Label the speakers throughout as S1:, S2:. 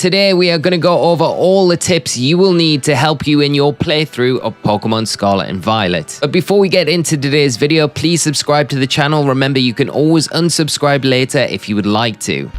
S1: Today we are going to go over all the tips you will need to help you in your playthrough of Pokemon Scarlet and Violet. But before we get into today's video, please subscribe to the channel. Remember, you can always unsubscribe later if you would like to.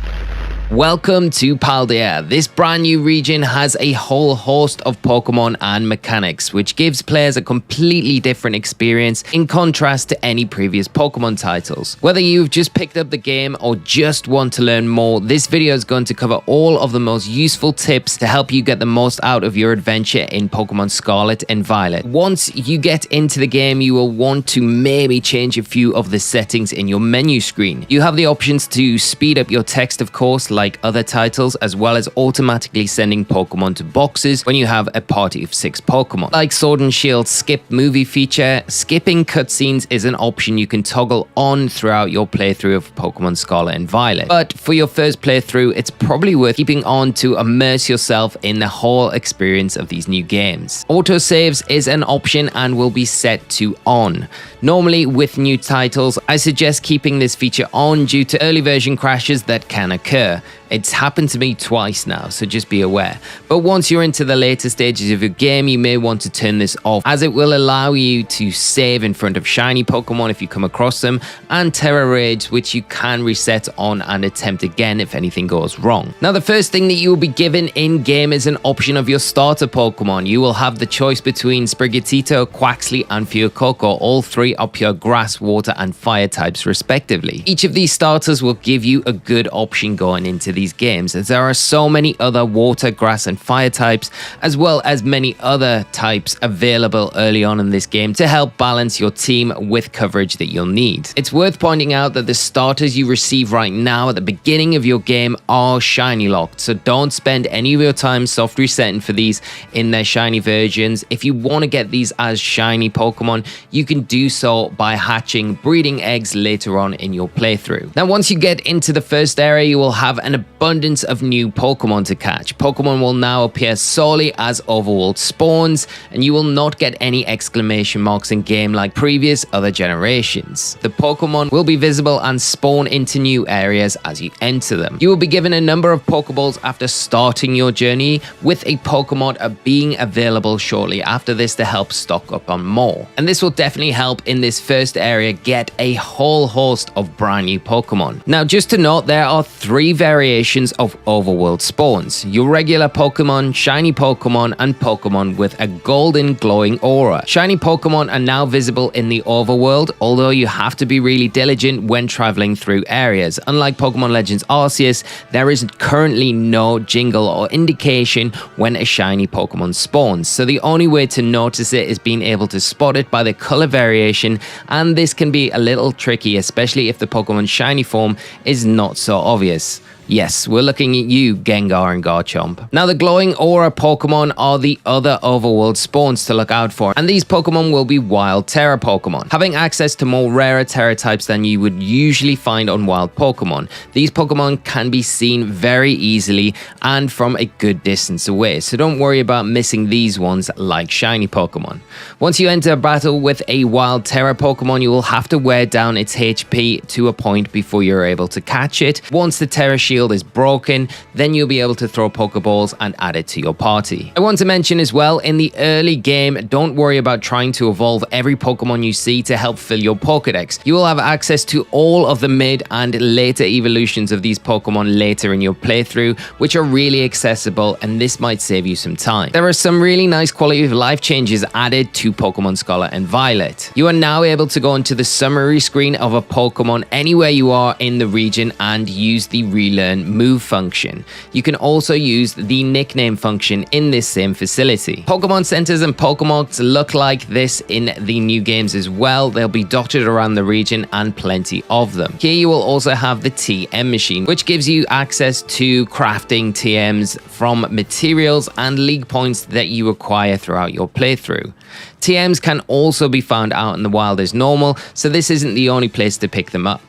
S1: Welcome to Paldea. This brand new region has a whole host of Pokemon and mechanics, which gives players a completely different experience in contrast to any previous Pokemon titles. Whether you've just picked up the game or just want to learn more, this video is going to cover all of the most useful tips to help you get the most out of your adventure in Pokemon Scarlet and Violet. Once you get into the game, you will want to maybe change a few of the settings in your menu screen. You have the options to speed up your text, of course, like other titles, as well as automatically sending Pokemon to boxes when you have a party of 6 Pokemon. Like Sword and Shield's skip movie feature, skipping cutscenes is an option you can toggle on throughout your playthrough of Pokemon Scarlet and Violet. But for your first playthrough, it's probably worth keeping on to immerse yourself in the whole experience of these new games. Autosaves is an option and will be set to on. Normally with new titles, I suggest keeping this feature on due to early version crashes that can occur. It's happened to me twice now, so just be aware. But once you're into the later stages of your game, you may want to turn this off, as it will allow you to save in front of shiny Pokemon if you come across them, and Terra Raids, which you can reset on and attempt again if anything goes wrong. Now, the first thing that you will be given in-game is an option of your starter Pokemon. You will have the choice between Sprigatito, Quaxly, and Fuecoco. All three are pure grass, water, and fire types respectively. Each of these starters will give you a good option going into these games, as there are so many other water, grass, and fire types, as well as many other types available early on in this game to help balance your team with coverage that you'll need. It's worth pointing out that the starters you receive right now at the beginning of your game are shiny locked, so don't spend any of your time soft resetting for these in their shiny versions. If you want to get these as shiny Pokemon, you can do so by hatching breeding eggs later on in your playthrough. Now, once you get into the first area, you will have an abundance of new Pokemon to catch. Pokemon will now appear solely as overworld spawns, and you will not get any exclamation marks in game like previous other generations. The Pokemon will be visible and spawn into new areas as you enter them. You will be given a number of Pokeballs after starting your journey, with a Pokemon being available shortly after this to help stock up on more. And this will definitely help in this first area get a whole host of brand new Pokemon. Now, just to note, there are 3 variations of overworld spawns: your regular Pokemon, shiny Pokemon, and Pokemon with a golden glowing aura. Shiny Pokemon are now visible in the overworld, although you have to be really diligent when traveling through areas. Unlike Pokemon Legends Arceus, there is currently no jingle or indication when a shiny Pokemon spawns, so the only way to notice it is being able to spot it by the color variation, and this can be a little tricky, especially if the Pokemon shiny form is not so obvious. Yes, we're looking at you, Gengar and Garchomp. Now, the glowing aura Pokemon are the other overworld spawns to look out for, and these Pokemon will be wild Terra Pokemon, having access to more rarer Terra types than you would usually find on wild Pokemon. These Pokemon can be seen very easily and from a good distance away, so don't worry about missing these ones like shiny Pokemon. Once you enter a battle with a wild Terra Pokemon, you will have to wear down its HP to a point before you're able to catch it. Once the Terra Shield is broken, then you'll be able to throw Pokeballs and add it to your party. I want to mention as well, in the early game, don't worry about trying to evolve every Pokemon you see to help fill your Pokedex. You will have access to all of the mid and later evolutions of these Pokemon later in your playthrough, which are really accessible, and this might save you some time. There are some really nice quality of life changes added to Pokemon Scarlet and Violet. You are now able to go into the summary screen of a Pokemon anywhere you are in the region and use the relearn move function. You can also use the nickname function in this same facility. Pokemon centers and Pokemogs look like this in the new games as well. They'll be dotted around the region and plenty of them. Here you will also have the TM machine, which gives you access to crafting TMs from materials and league points that you acquire throughout your playthrough. TMs can also be found out in the wild as normal, so this isn't the only place to pick them up.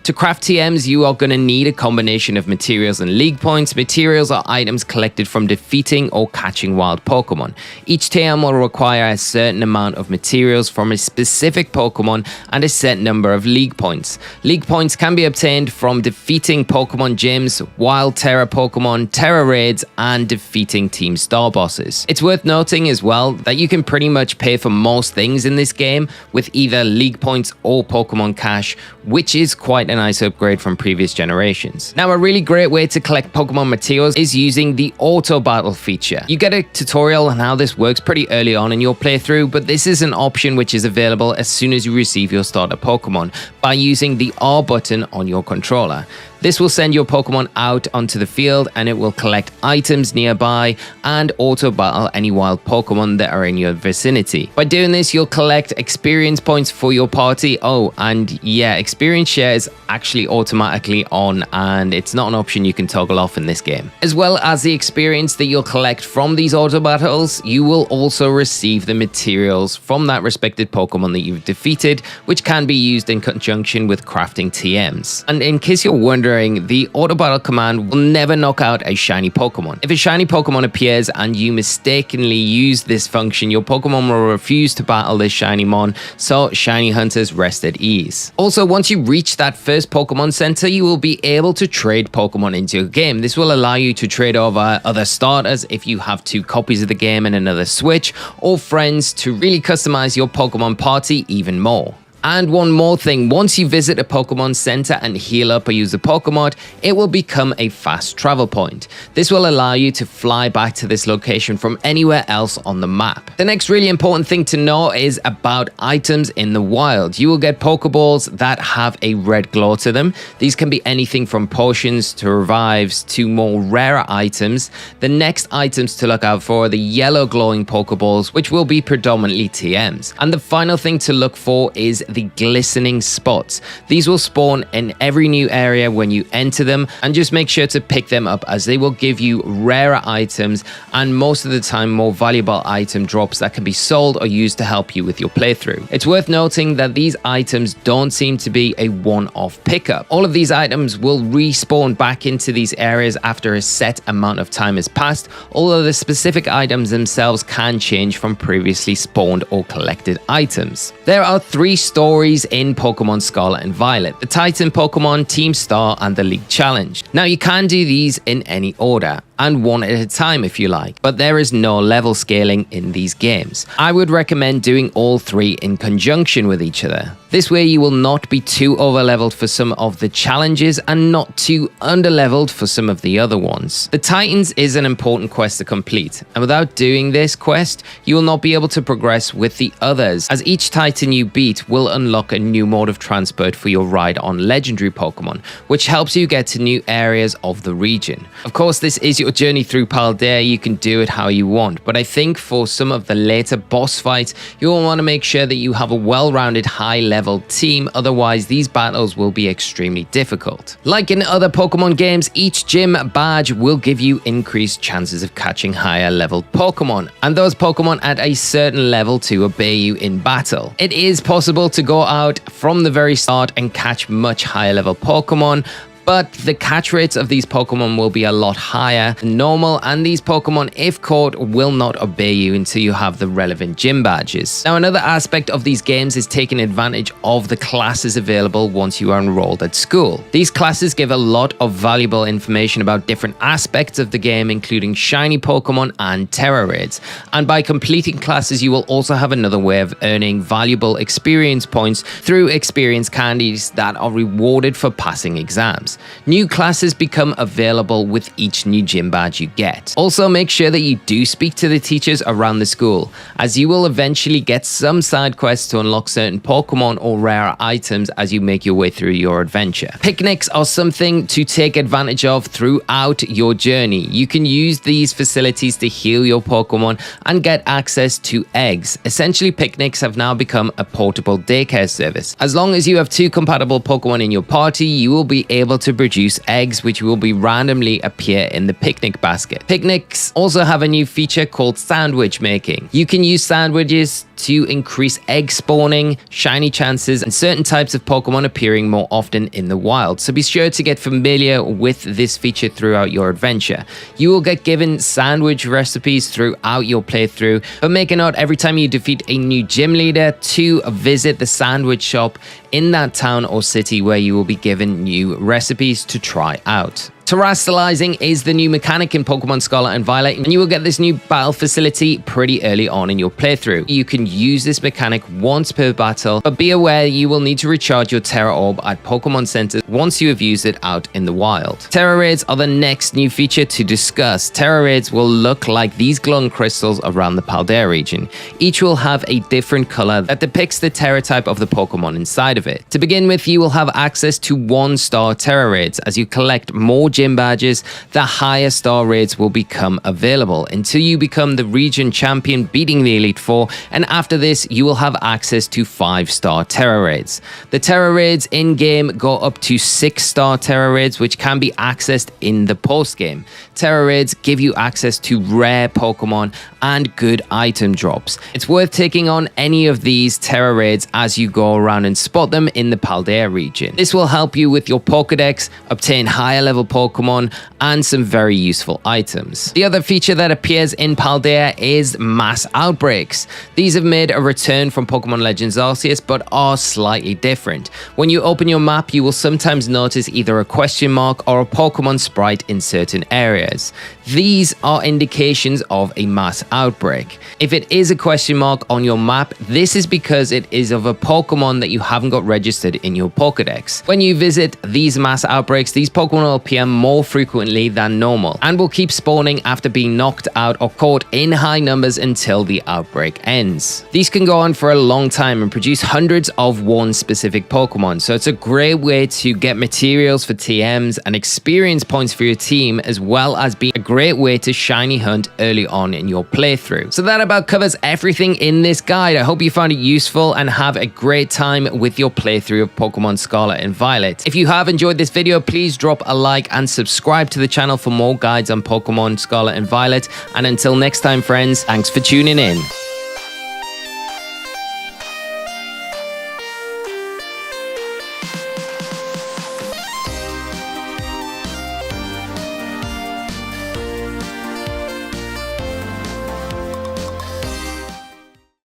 S1: To craft TMs, you are going to need a combination of materials and league points. Materials are items collected from defeating or catching wild Pokemon. Each TM will require a certain amount of materials from a specific Pokemon and a set number of league points. League points can be obtained from defeating Pokemon gyms, wild Terra Pokemon, Terra raids, and defeating Team Star bosses. It's worth noting as well that you can pretty much pay for most things in this game with either league points or Pokemon Cash, which is quite a nice upgrade from previous generations. Now, a really great way to collect Pokemon materials is using the auto battle feature. You get a tutorial on how this works pretty early on in your playthrough, but this is an option which is available as soon as you receive your starter Pokemon by using the R button on your controller. This will send your Pokemon out onto the field and it will collect items nearby and auto battle any wild Pokemon that are in your vicinity. By doing this, you'll collect experience points for your party. Oh, and yeah, experience share is actually automatically on and it's not an option you can toggle off in this game. As well as the experience that you'll collect from these auto battles, you will also receive the materials from that respected Pokemon that you've defeated, which can be used in conjunction with crafting TMs. And in case you're wondering, the auto battle command will never knock out a shiny Pokemon. If a shiny Pokemon appears and you mistakenly use this function, your Pokemon will refuse to battle this shiny mon, so shiny hunters rest at ease. Also, once you reach that first Pokemon Center, you will be able to trade Pokemon into your game. This will allow you to trade over other starters if you have 2 copies of the game and another Switch, or friends to really customize your Pokemon party even more. And one more thing, once you visit a Pokemon Center and heal up or use a Pokemon, it will become a fast travel point. This will allow you to fly back to this location from anywhere else on the map. The next really important thing to know is about items in the wild. You will get Pokeballs that have a red glow to them. These can be anything from potions to revives to more rarer items. The next items to look out for are the yellow glowing Pokeballs, which will be predominantly TMs. And the final thing to look for is the glistening spots. These will spawn in every new area when you enter them, and just make sure to pick them up as they will give you rarer items and most of the time more valuable item drops that can be sold or used to help you with your playthrough. It's worth noting that these items don't seem to be a one-off pickup. All of these items will respawn back into these areas after a set amount of time has passed, although the specific items themselves can change from previously spawned or collected items. There are 3 stories in Pokemon Scarlet and Violet: the Titan Pokemon, Team Star, and the League Challenge. Now, you can do these in any order and one at a time if you like, but there is no level scaling in these games. I would recommend doing all 3 in conjunction with each other. This way you will not be too overleveled for some of the challenges and not too underleveled for some of the other ones. The Titans is an important quest to complete, and without doing this quest, you will not be able to progress with the others, as each Titan you beat will unlock a new mode of transport for your ride on legendary Pokemon, which helps you get to new areas of the region. Of course, this is your journey through Paldea. You can do it how you want, but I think for some of the later boss fights, you will want to make sure that you have a well-rounded high-level team, otherwise these battles will be extremely difficult. Like in other Pokemon games, each gym badge will give you increased chances of catching higher level Pokemon, and those Pokemon at a certain level to obey you in battle. It is possible to go out from the very start and catch much higher level Pokemon, but the catch rates of these Pokemon will be a lot higher than normal, and these Pokemon, if caught, will not obey you until you have the relevant gym badges. Now, another aspect of these games is taking advantage of the classes available once you are enrolled at school. These classes give a lot of valuable information about different aspects of the game, including shiny Pokemon and Terra raids. And by completing classes, you will also have another way of earning valuable experience points through experience candies that are rewarded for passing exams. New classes become available with each new gym badge you get. Also, make sure that you do speak to the teachers around the school, as you will eventually get some side quests to unlock certain Pokemon or rare items as you make your way through your adventure. Picnics are something to take advantage of throughout your journey. You can use these facilities to heal your Pokemon and get access to eggs. Essentially, picnics have now become a portable daycare service. As long as you have 2 compatible Pokemon in your party, you will be able to to produce eggs, which will be randomly appear in the picnic basket. Picnics also have a new feature called sandwich making. You can use sandwiches to increase egg spawning, shiny chances, and certain types of Pokemon appearing more often in the wild. So be sure to get familiar with this feature throughout your adventure. You will get given sandwich recipes throughout your playthrough, but make a note every time you defeat a new gym leader to visit the sandwich shop in that town or city where you will be given new recipes to try out. Terastallizing is the new mechanic in Pokemon Scarlet and Violet, and you will get this new battle facility pretty early on in your playthrough. You can use this mechanic once per battle, but be aware you will need to recharge your Terra Orb at Pokemon Centers once you have used it out in the wild. Terra Raids are the next new feature to discuss. Terra Raids will look like these glowing crystals around the Paldea region. Each will have a different color that depicts the Terra type of the Pokemon inside of it. To begin with, you will have access to 1-star Terra Raids. As you collect more gym badges, the higher star raids will become available until you become the region champion, beating the Elite Four, and after this you will have access to 5-star Terra Raids. The Terra Raids in-game go up to 6-star Terra Raids, which can be accessed in the post-game. Terra Raids give you access to rare Pokemon and good item drops. It's worth taking on any of these Terra Raids as you go around and spot them in the Paldea region. This will help you with your Pokedex, obtain higher level Pokemon, and some very useful items. The other feature that appears in Paldea is mass outbreaks. These have made a return from Pokemon Legends Arceus, but are slightly different. When you open your map, you will sometimes notice either a question mark or a Pokemon sprite in certain areas. These are indications of a mass outbreak. If it is a question mark on your map, this is because it is of a Pokemon that you haven't got registered in your Pokedex. When you visit these mass outbreaks, these Pokemon will appear more frequently than normal and will keep spawning after being knocked out or caught in high numbers until the outbreak ends. These can go on for a long time and produce hundreds of one specific Pokemon, so it's a great way to get materials for TMs and experience points for your team, as well as being a great way to shiny hunt early on in your playthrough. So that about covers everything in this guide. I hope you found it useful and have a great time with your playthrough of Pokemon Scarlet and Violet. If you have enjoyed this video, please drop a like and subscribe to the channel for more guides on Pokemon Scarlet and Violet. And until next time, friends, thanks for tuning in.